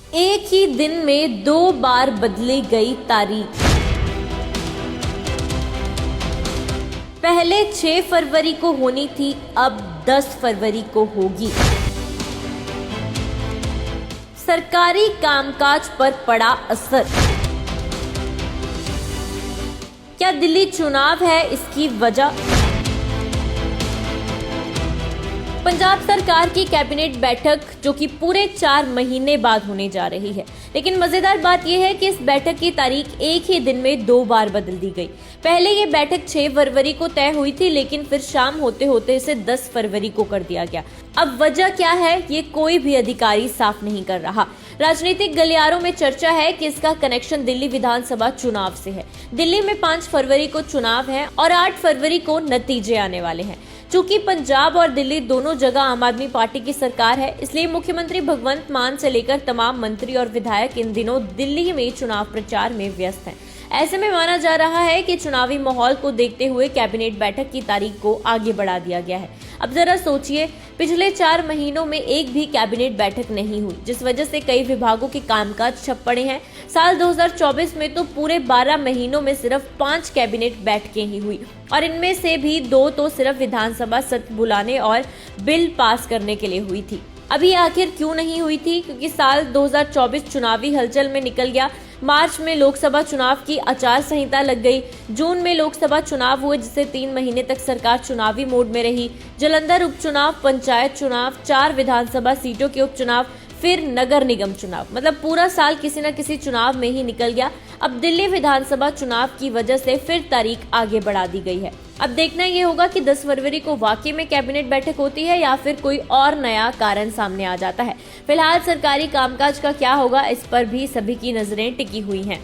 एक ही दिन में 2 बार बदली गई तारीख। पहले 6 फरवरी को होनी थी, अब 10 फरवरी को होगी। सरकारी कामकाज पर पड़ा असर। क्या दिल्ली चुनाव है इसकी वजह? पंजाब सरकार की कैबिनेट बैठक जो कि पूरे 4 महीने बाद होने जा रही है, लेकिन मजेदार बात यह है कि इस बैठक की तारीख एक ही दिन में 2 बार बदल दी गई। पहले ये बैठक 6 फरवरी को तय हुई थी, लेकिन फिर शाम होते होते इसे 10 फरवरी को कर दिया गया। अब वजह क्या है, ये कोई भी अधिकारी साफ नहीं कर रहा। राजनीतिक गलियारों में चर्चा है कि इसका कनेक्शन दिल्ली विधानसभा चुनाव से है। दिल्ली में 5 फरवरी को चुनाव है और 8 फरवरी को नतीजे आने वाले हैं। चूंकि पंजाब और दिल्ली दोनों जगह आम आदमी पार्टी की सरकार है, इसलिए मुख्यमंत्री भगवंत मान से लेकर तमाम मंत्री और विधायक इन दिनों दिल्ली में चुनाव प्रचार में व्यस्त हैं। ऐसे में माना जा रहा है कि चुनावी माहौल को देखते हुए कैबिनेट बैठक की तारीख को आगे बढ़ा दिया गया है। अब जरा सोचिए, पिछले 4 महीनों में एक भी कैबिनेट बैठक नहीं हुई, जिस वजह से कई विभागों के कामकाज ठप पड़े हैं। साल 2024 में तो पूरे 12 महीनों में सिर्फ 5 कैबिनेट बैठकें ही हुई और इनमें से भी 2 तो सिर्फ विधानसभा सत्र बुलाने और बिल पास करने के लिए हुई थी। अभी आखिर क्यों नहीं हुई थी? क्योंकि साल 2024 चुनावी हलचल में निकल गया। मार्च में लोकसभा चुनाव की आचार संहिता लग गई। जून में लोकसभा चुनाव हुए, जिससे 3 महीने तक सरकार चुनावी मोड में रही। जालंधर उपचुनाव, पंचायत चुनाव, 4 विधानसभा सीटों के उपचुनाव, फिर नगर निगम चुनाव, मतलब पूरा साल किसी न किसी चुनाव में ही निकल गया। अब दिल्ली विधानसभा चुनाव की वजह से फिर तारीख आगे बढ़ा दी गई है। अब देखना ये होगा कि 10 फरवरी को वाकई में कैबिनेट बैठक होती है या फिर कोई और नया कारण सामने आ जाता है। फिलहाल सरकारी कामकाज का क्या होगा, इस पर भी सभी की नजरें टिकी हुई हैं।